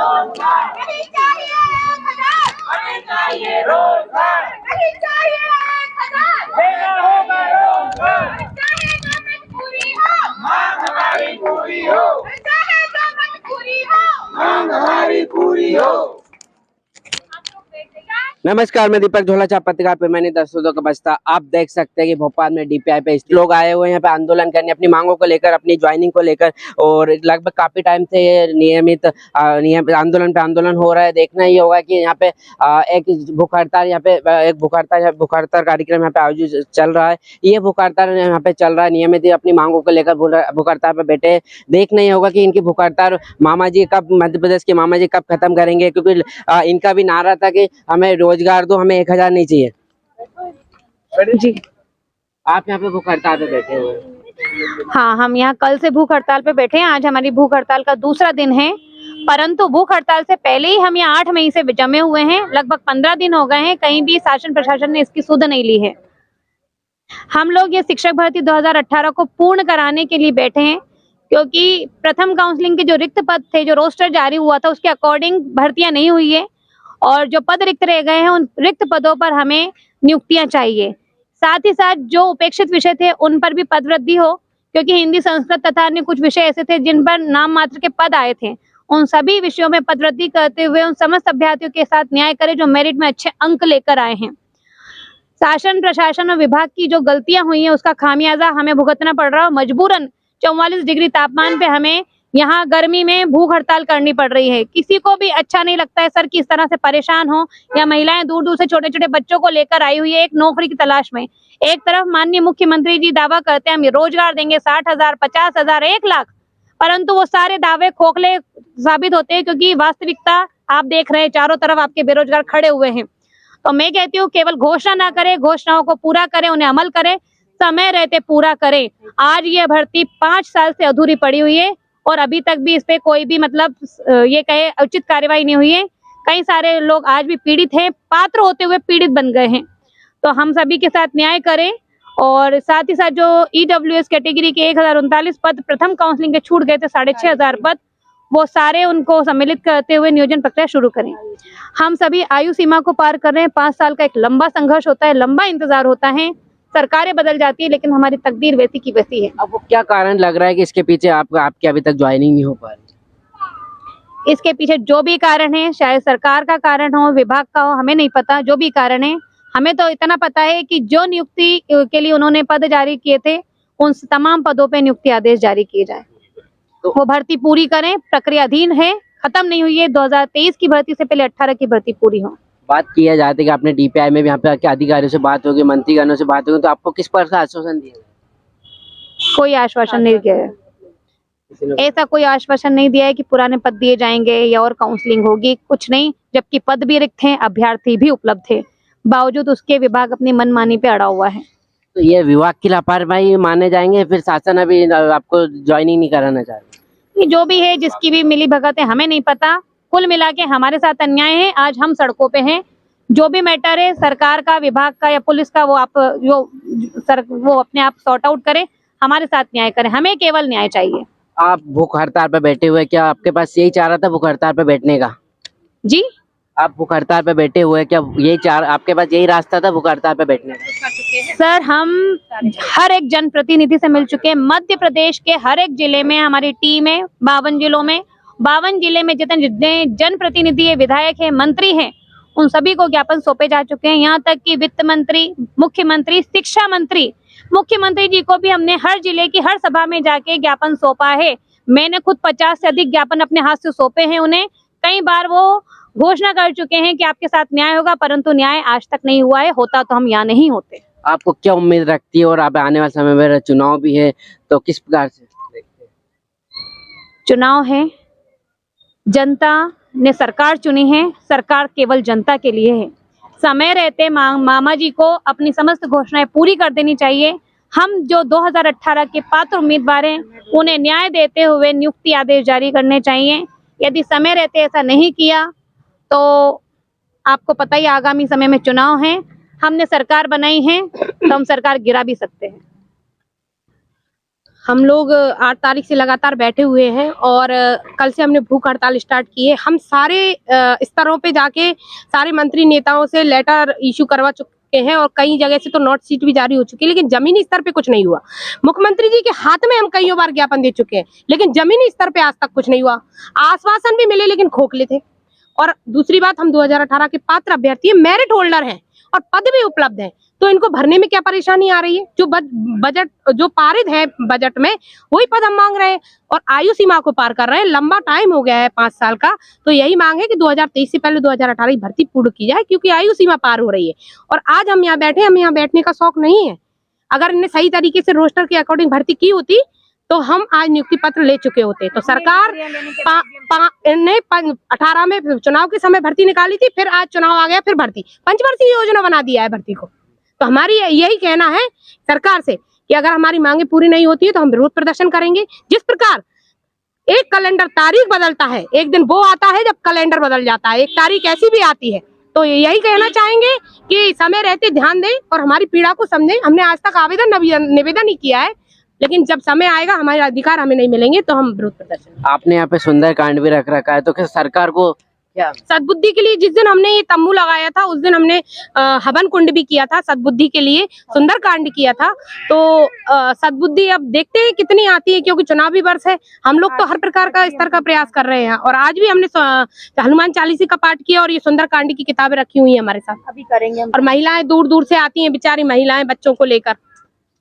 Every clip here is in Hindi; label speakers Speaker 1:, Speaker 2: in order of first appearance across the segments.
Speaker 1: नहीं चाहिए 1,000, हमें चाहिए रोजगार, नहीं चाहिए 1,000, देना होगा रोजगार, चाहे जो मजबूरी हो मांग हमारी पूरी हो, चाहे जो मजबूरी हो मांग हमारी पूरी हो।
Speaker 2: नमस्कार, मैं दीपक झोलाचा पत्रकार पैमानी दर्शकों का बस्ता। आप देख सकते हैं कि भोपाल में डीपीआई पे लोग आए हुए हैं यहाँ पे आंदोलन करने, अपनी मांगों को लेकर, अपनी ज्वाइनिंग को लेकर, और लगभग काफी टाइम से ये नियमित आंदोलन पे आंदोलन हो रहा है। देखना ही होगा कि यहाँ पे एक भूख हड़ताल भूख हड़ताल कार्यक्रम यहाँ पे आयोजित चल रहा है। ये भूख हड़ताल यहाँ पे चल रहा है, नियमित अपनी मांगों को लेकर भूख हड़ताल पे बैठे। देखना ही होगा कि इनकी भूख हड़ताल मामा जी कब, मध्य प्रदेश के मामा जी कब खत्म करेंगे, क्योंकि इनका भी नारा था कि हमें रोजगार दो, हमें 1,000 नहीं चाहिए।
Speaker 3: जी
Speaker 2: आप यहाँ पे भूख हड़ताल पे बैठे हुए हैं?
Speaker 3: हाँ, हम यहाँ कल से भूख हड़ताल पे बैठे हैं। आज हमारी भूख हड़ताल का दूसरा दिन है, परंतु भूख हड़ताल से पहले ही हम यहाँ 8 मई से जमे हुए हैं। लगभग 15 दिन हो गए हैं, कहीं भी शासन प्रशासन ने इसकी सुध नहीं ली है। हम लोग ये शिक्षक भर्ती 2018 को पूर्ण कराने के लिए बैठे हैं, क्योंकि प्रथम काउंसलिंग के जो रिक्त पद थे, जो रोस्टर जारी हुआ था, उसके अकॉर्डिंग भर्तियां नहीं हुई है और जो पद रिक्त रह गए हैं, उन रिक्त पदों पर हमें नियुक्तियां चाहिए। साथ ही साथ जो उपेक्षित विषय थे उन पर भी पद वृद्धि हो, क्योंकि हिंदी, संस्कृत तथा अन्य कुछ विषय ऐसे थे जिन पर नाम मात्र के पद आए थे। उन सभी विषयों में पद वृद्धि करते हुए उन समस्त अभ्यर्थियों के साथ न्याय करें जो मेरिट में अच्छे अंक लेकर आए हैं। शासन प्रशासन और विभाग की जो गलतियां हुई हैं उसका खामियाजा हमें भुगतना पड़ रहा है। मजबूरन 44 डिग्री तापमान पे हमें यहाँ गर्मी में भूख हड़ताल करनी पड़ रही है। किसी को भी अच्छा नहीं लगता है सर कि इस तरह से परेशान हो, या महिलाएं दूर दूर से छोटे छोटे बच्चों को लेकर आई हुई है एक नौकरी की तलाश में। एक तरफ माननीय मुख्यमंत्री जी दावा करते हैं हम रोजगार देंगे 60,000, 50,000, 1,00,000, परंतु वो सारे दावे खोखले साबित होते हैं, क्योंकि वास्तविकता आप देख रहे हैं, चारों तरफ आपके बेरोजगार खड़े हुए हैं। तो मैं कहती हूँ केवल घोषणा ना करें, घोषणाओं को पूरा करें, उन्हें अमल करें, समय रहते पूरा करें। आज ये भर्ती 5 साल से अधूरी पड़ी हुई है और अभी तक भी इस पे कोई भी मतलब ये कहे उचित कार्यवाही नहीं हुई है। कई सारे लोग आज भी पीड़ित हैं, पात्र होते हुए पीड़ित बन गए हैं। तो हम सभी के साथ न्याय करें, और साथ ही साथ जो ईडब्ल्यूएस कैटेगरी के 1039 पद प्रथम काउंसलिंग के छूट गए थे, 6,500 पद, वो सारे उनको सम्मिलित करते हुए नियोजन प्रक्रिया शुरू करें। हम सभी आयु सीमा को पार कर रहे हैं। 5 साल का एक लंबा संघर्ष होता है, लंबा इंतजार होता है। सरकारें बदल जाती है, लेकिन हमारी तकदीर वैसी की वैसी है।
Speaker 2: अब वो क्या कारण लग रहा है कि इसके पीछे आपके अभी तक ज्वाइनिंग नहीं हो पा रही?
Speaker 3: इसके पीछे जो भी कारण है, शायद सरकार का कारण हो, विभाग का हो, हमें नहीं पता। जो भी कारण है, हमें तो इतना पता है कि जो नियुक्ति के लिए उन्होंने पद जारी किए थे, उन तमाम पदों पे नियुक्ति आदेश जारी किए जाए। तो वो भर्ती पूरी करें, प्रक्रियाधीन है, खत्म नहीं हुई है। 2023 की भर्ती से पहले 18 की भर्ती पूरी हो।
Speaker 2: बात किया जाती है कि आपने डीपीआई में भी यहाँ पे आके अधिकारियों से बात होगी, मंत्रीगणों से बात होगी, तो आपको किस पर का आश्वासन दिया?
Speaker 3: कोई आश्वासन नहीं दिया है, ऐसा कोई आश्वासन नहीं दिया है कि पुराने पद दिए जाएंगे या और काउंसलिंग होगी, कुछ नहीं। जबकि पद भी रिक्त हैं, अभ्यर्थी भी उपलब्ध थे, बावजूद उसके विभाग अपनी मनमानी पे अड़ा हुआ है।
Speaker 2: तो ये विभाग की लापरवाही माने जाएंगे, फिर शासन अभी आपको ज्वाइनिंग नहीं कराना चाह रहा?
Speaker 3: ये जो भी है, जिसकी भी मिली भगत है, हमें नहीं पता। कुल मिला के हमारे साथ अन्याय है। आज हम सड़कों पे हैं। जो भी मैटर है सरकार का, विभाग का या पुलिस का, वो अपने आप सॉर्ट आउट करें, हमारे साथ न्याय करें। हमें केवल न्याय चाहिए।
Speaker 2: आप भूख हड़ताल पे बैठे हुए, क्या आपके पास यही चाह रहा था भूख हड़ताल पे बैठने का?
Speaker 3: जी,
Speaker 2: आप भूख हड़ताल पे बैठे हुए, क्या आपके पास यही रास्ता था भूख हड़ताल पे बैठने का?
Speaker 3: सर, हम हर एक जनप्रतिनिधि से मिल चुके हैं। मध्य प्रदेश के हर एक जिले में हमारी टीम है। 52 जिलों में, 52 जिले में जितने जनप्रतिनिधि है, विधायक है, मंत्री हैं, उन सभी को ज्ञापन सौंपे जा चुके हैं। यहाँ तक कि वित्त मंत्री, मुख्यमंत्री, शिक्षा मंत्री, मुख्यमंत्री जी को भी हमने हर जिले की हर सभा में जाके ज्ञापन सौंपा है। मैंने खुद 50 से अधिक ज्ञापन अपने हाथ से सौंपे हैं उन्हें। कई बार वो घोषणा कर चुके हैं कि आपके साथ न्याय होगा, परंतु न्याय आज तक नहीं हुआ है। होता तो हम यहाँ नहीं होते।
Speaker 2: आपको क्या उम्मीद रखती है, और आप आने वाले समय में चुनाव भी है, तो किस प्रकार से देखते हैं?
Speaker 3: चुनाव है, जनता ने सरकार चुनी है, सरकार केवल जनता के लिए है। समय रहते मामा जी को अपनी समस्त घोषणाएं पूरी कर देनी चाहिए। हम जो 2018 के पात्र उम्मीदवार हैं, उन्हें न्याय देते हुए नियुक्ति आदेश जारी करने चाहिए। यदि समय रहते ऐसा नहीं किया तो आपको पता ही, आगामी समय में चुनाव है। हमने सरकार बनाई है तो हम सरकार गिरा भी सकते हैं।
Speaker 4: हम लोग 8 तारीख से लगातार बैठे हुए हैं और कल से हमने भूख हड़ताल स्टार्ट की है। हम सारे स्तरों पे जाके सारे मंत्री नेताओं से लेटर इशू करवा चुके हैं और कई जगह से तो नोट शीट भी जारी हो चुकी है, लेकिन जमीनी स्तर पे कुछ नहीं हुआ। मुख्यमंत्री जी के हाथ में हम कई बार ज्ञापन दे चुके हैं, लेकिन जमीनी स्तर पे आज तक कुछ नहीं हुआ। आश्वासन भी मिले लेकिन खोखले थे। और दूसरी बात, हम 2018 के पात्र अभ्यर्थी, मेरिट होल्डर हैं और पद भी उपलब्ध है, तो इनको भरने में क्या परेशानी आ रही है? जो बजट जो पारित है बजट में, वही पद हम मांग रहे हैं और आयु सीमा को पार कर रहे हैं। लंबा टाइम हो गया है 5 साल का, तो यही मांग है कि 2023 से पहले 2018 की भर्ती पूर्ण की जाए, क्योंकि आयु सीमा पार हो रही है। और आज हम यहाँ बैठे, हमें यहाँ बैठने का शौक नहीं है। अगर इन्हें सही तरीके से रोस्टर के अकॉर्डिंग भर्ती की होती तो हम आज नियुक्ति पत्र ले चुके होते। तो सरकार 18 में चुनाव के समय भर्ती निकाली थी, फिर आज चुनाव आ गया, फिर भर्ती पंचवर्षीय योजना बना दिया है भर्ती को। तो हमारी यही कहना है सरकार से कि अगर हमारी मांगे पूरी नहीं होती है तो हम विरोध प्रदर्शन करेंगे। जिस प्रकार एक कैलेंडर तारीख बदलता है, एक दिन वो आता है जब कैलेंडर बदल जाता है, एक तारीख ऐसी भी आती है। तो यही कहना चाहेंगे कि समय रहते ध्यान दें और हमारी पीड़ा को समझें। हमने आज तक निवेदन ही किया है, लेकिन जब समय आएगा हमारे अधिकार हमें नहीं मिलेंगे तो हम विरोध प्रदर्शन।
Speaker 2: आपने यहाँ पे सुंदरकांड भी रख रखा है, तो क्या सरकार को क्या
Speaker 4: सद्बुद्धि के लिए जिस दिन हमने ये तम्बू लगाया था, उस दिन हमने हवन कुंड भी किया था, सद्बुद्धि के लिए सुंदरकांड किया था। तो सद्बुद्धि अब देखते हैं कितनी आती है, क्योंकि चुनावी वर्ष है। हम लोग तो हर प्रकार का स्तर का प्रयास कर रहे हैं और आज भी हमने हनुमान चालीसा का पाठ किया और ये सुंदरकांड की किताबें रखी हुई है हमारे साथ, अभी करेंगे। और महिलाएं दूर दूर से आती है, बेचारी महिलाएं बच्चों को लेकर,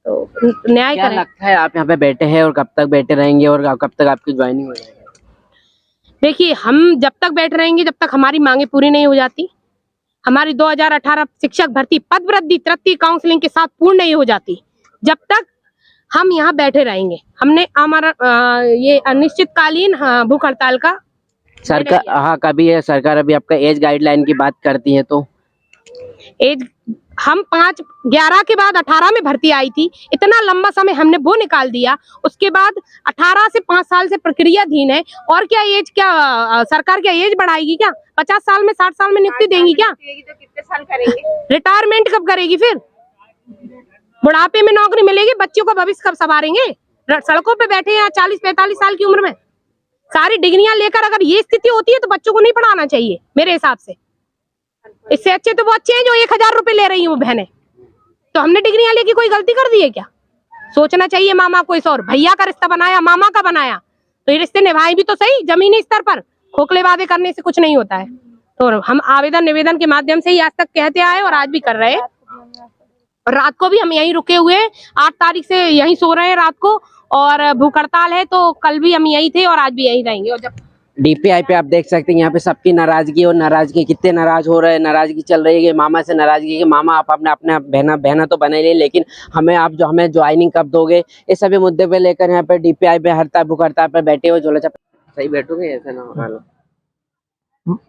Speaker 4: तो न्याय
Speaker 2: क्या
Speaker 4: करें।
Speaker 2: लगता है आप यहाँ पे बैठे हैं और कब तक बैठे रहेंगे और कब तक आपकी ज्वाइनिंग हो जाएगी?
Speaker 4: देखिए, हम जब तक बैठ रहेंगे, जब तक हमारी मांगे पूरी नहीं हो जाती, हमारी 2018 शिक्षक भर्ती पद वृद्धि तृतीय काउंसलिंग के साथ पूर्ण नहीं हो जाती, जब तक हम यहाँ बैठे रहेंगे। हमने हमारा ये अनिश्चितकालीन भूख हड़ताल का
Speaker 2: सरकार, हाँ, कभी है सरकार अभी आपका एज गाइडलाइन की बात करती है तो
Speaker 4: एज हम 5/11 के बाद 18 में भर्ती आई थी। इतना लंबा समय हमने वो निकाल दिया, उसके बाद 18 से 5 साल से प्रक्रियाधीन है। और क्या एज, क्या सरकार क्या एज बढ़ाएगी? क्या 50 साल में 60 साल में नियुक्ति देंगी? क्या
Speaker 1: तो कितने साल करेंगे?
Speaker 4: रिटायरमेंट कब करेगी? फिर बुढ़ापे में नौकरी मिलेगी? बच्चों का भविष्य कब संवारेंगे? सड़कों पे बैठे हैं 40-45 साल की उम्र में, सारी डिग्रियां लेकर। अगर ये स्थिति होती है तो बच्चों को नहीं पढ़ाना चाहिए मेरे हिसाब से। इससे अच्छे तो वो अच्छे हैं जो 1000 रुपए ले रही हैं वो बहनें। तो हमने डिग्रियां लेके कोई गलती कर दी है क्या? सोचना चाहिए मामा को इस, और भैया का रिश्ता बनाया, मामा का बनाया, तो ये रिश्ते निभाए भी तो सही जमीनी स्तर पर। खोखले वादे करने से कुछ नहीं होता है। तो हम आवेदन निवेदन के माध्यम से ही आज तक कहते आए और आज भी कर रहे हैं। और रात को भी हम यहीं रुके हुए हैं, 8 तारीख से यहीं सो रहे हैं रात को, और भूख हड़ताल है तो कल भी हम यहीं थे और आज भी यहीं रहेंगे। और जब
Speaker 2: डीपीआई पे आप देख सकते हैं यहाँ पे सबकी नाराजगी, और नाराजगी कितने नाराज हो रहे हैं। नाराजगी चल रही है कि मामा से नाराजगी, कि मामा आप अपना बहना तो बना लिए, लेकिन हमें ज्वाइनिंग कब दोगे? इस सभी मुद्दे पे लेकर यहाँ पे डीपीआई पे भूख हड़ताल पर बैठे हुए झोला छापा। सही बैठोगे ऐसा ना?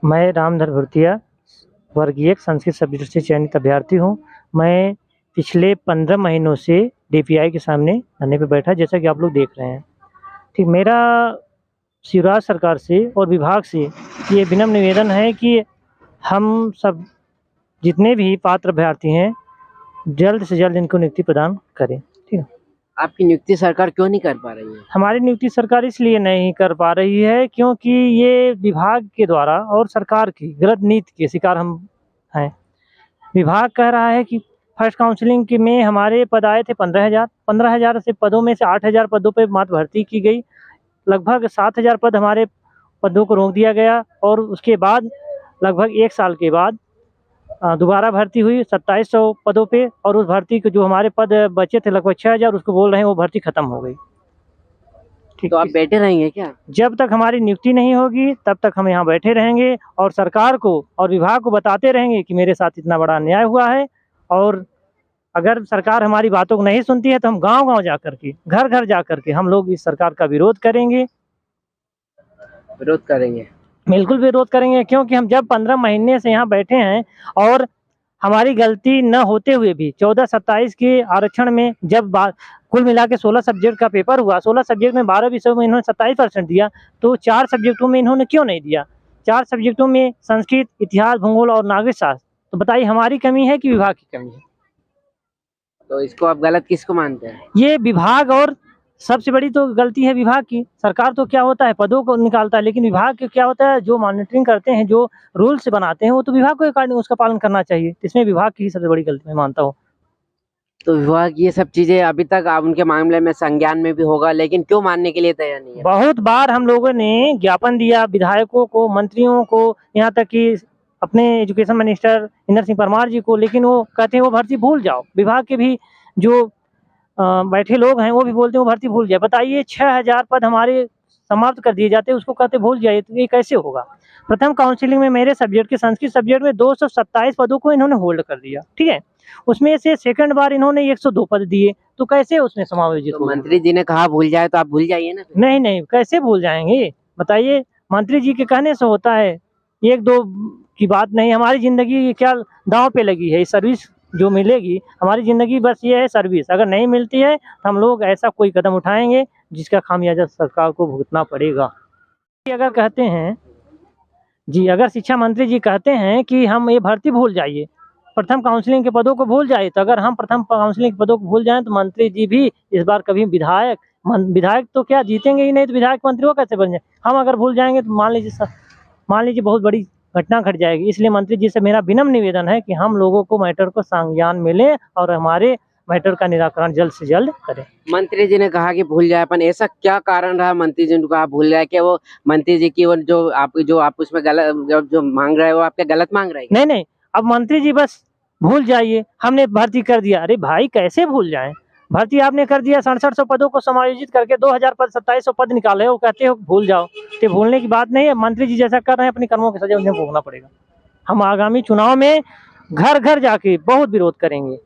Speaker 5: मैं रामधर भुर्तिया वर्गीय संस्कृत सब्जेक्ट से चयनित अभ्यर्थी हूँ। मैं पिछले 15 महीनों से डीपीआई के सामने धरने पे बैठा, जैसा कि आप लोग देख रहे हैं। ठीक, मेरा शिवराज सरकार से और विभाग से ये विनम्र निवेदन है कि हम सब जितने भी पात्र अभ्यर्थी हैं जल्द से जल्द इनको नियुक्ति प्रदान करें। ठीक है।
Speaker 2: आपकी नियुक्ति सरकार क्यों नहीं कर पा रही है?
Speaker 5: हमारी नियुक्ति सरकार इसलिए नहीं कर पा रही है क्योंकि ये विभाग के द्वारा और सरकार की गलत नीति के शिकार हम हैं। विभाग कह रहा है कि फर्स्ट काउंसलिंग के में हमारे पद आए थे 15,000 से पदों में से 8,000 पदों पर मात्र भर्ती की गई। लगभग 7,000 पद हमारे पदों को रोक दिया गया और उसके बाद लगभग 1 साल के बाद दोबारा भर्ती हुई 2700 पदों पे, और उस भर्ती के जो हमारे पद बचे थे लगभग 6,000, उसको बोल रहे हैं वो भर्ती खत्म हो गई। ठीक,
Speaker 2: तो आप बैठे रहेंगे क्या?
Speaker 5: जब तक हमारी नियुक्ति नहीं होगी तब तक हम यहाँ बैठे रहेंगे और सरकार को और विभाग को बताते रहेंगे कि मेरे साथ इतना बड़ा अन्याय हुआ है। और अगर सरकार हमारी बातों को नहीं सुनती है तो हम गांव-गांव जा करके, घर-घर जा करके हम लोग इस सरकार का विरोध करेंगे।
Speaker 2: विरोध करेंगे,
Speaker 5: बिल्कुल विरोध करेंगे, क्योंकि हम जब 15 महीने से यहाँ बैठे हैं और हमारी गलती न होते हुए भी 14-27 के आरक्षण में जब कुल मिला के 16 सब्जेक्ट का पेपर हुआ, 16 सब्जेक्ट में 12 विषयों में इन्होंने 27% दिया, तो 4 सब्जेक्टों में इन्होंने क्यों नहीं दिया? 4 सब्जेक्टों में संस्कृत, इतिहास, भूगोल और नागरिक शास्त्र। तो बताइए हमारी कमी है कि विभाग की कमी है?
Speaker 2: तो इसको आप गलत किसको मानते हैं?
Speaker 5: ये विभाग और सबसे बड़ी तो गलती है विभाग की। सरकार तो क्या होता है पदों को निकालता है, लेकिन विभाग के क्या होता है जो मॉनिटरिंग करते हैं, जो रूल्स बनाते हैं, वो तो विभाग को उसका पालन करना चाहिए। इसमें विभाग की ही सबसे बड़ी गलती मैं मानता हूँ।
Speaker 2: तो विभाग ये सब चीजें अभी तक आप उनके मामले में संज्ञान में भी होगा, लेकिन क्यों मानने के लिए तैयार नहीं है?
Speaker 5: बहुत बार हम लोगों ने ज्ञापन दिया विधायकों को, मंत्रियों को, यहाँ तक कि अपने एजुकेशन मिनिस्टर इंदर सिंह परमार जी को, लेकिन वो कहते हैं वो भर्ती भूल जाओ। विभाग के भी जो बैठे लोग हैं वो भी बोलते हैं वो भर्ती भूल जाए। बताइए 6000 पद हमारे समाप्त कर दिए जाते हैं, उसको कहते भूल जाइए, तो ये कैसे होगा? प्रथम काउंसिलिंग में मेरे सब्जेक्ट के संस्कृत सब्जेक्ट में 227 पदों को इन्होंने होल्ड कर दिया, ठीक है। उसमें से सेकंड बार इन्होंने 102 पद दिए, तो कैसे उसमें समायोजित
Speaker 2: तो
Speaker 5: होगा?
Speaker 2: मंत्री जी ने कहा भूल जाए तो आप भूल जाइए ना फिर।
Speaker 5: नहीं नहीं, कैसे भूल जाएंगे बताइए? मंत्री जी के कहने से होता है, एक दो की बात नहीं। हमारी जिंदगी क्या दांव पे लगी है? सर्विस जो मिलेगी, हमारी जिंदगी बस ये है सर्विस। अगर नहीं मिलती है तो हम लोग ऐसा कोई कदम उठाएंगे जिसका खामियाजा सरकार को भुगतना पड़ेगा। अगर कहते हैं जी, अगर शिक्षा मंत्री जी कहते हैं कि हम ये भर्ती भूल जाइए, प्रथम काउंसलिंग के पदों को भूल जाइए, तो अगर हम प्रथम काउंसलिंग के पदों को भूल जाएं तो मंत्री जी भी इस बार कभी विधायक तो क्या जीतेंगे ही नहीं, तो विधायक मंत्री वो कैसे बन जाए? हम अगर भूल जाएंगे तो मान लीजिए बहुत बड़ी घटना घट जाएगी। इसलिए मंत्री जी से मेरा विनम्र निवेदन है कि हम लोगों को मैटर को संज्ञान में लें और हमारे मैटर का निराकरण जल्द से जल्द करें।
Speaker 2: मंत्री जी ने कहा कि भूल जाए, पर ऐसा क्या कारण रहा मंत्री जी ने कहा भूल जाए? कि वो मंत्री जी की वो जो आप उसमें गलत जो मांग रहे हो आपके गलत मांग रहे हैं?
Speaker 5: नहीं नहीं, अब मंत्री जी बस भूल जाइए, हमने भर्ती कर दिया। अरे भाई कैसे भूल जाएं? भर्ती आपने कर दिया, 6700 पदों को समायोजित करके 2000 पद 2700 पद निकाले, वो कहते हो भूल जाओ। तो भूलने की बात नहीं है। मंत्री जी जैसा कर रहे हैं अपने कर्मों की सजा उन्हें भोगना पड़ेगा। हम आगामी चुनाव में घर घर जाके बहुत विरोध करेंगे।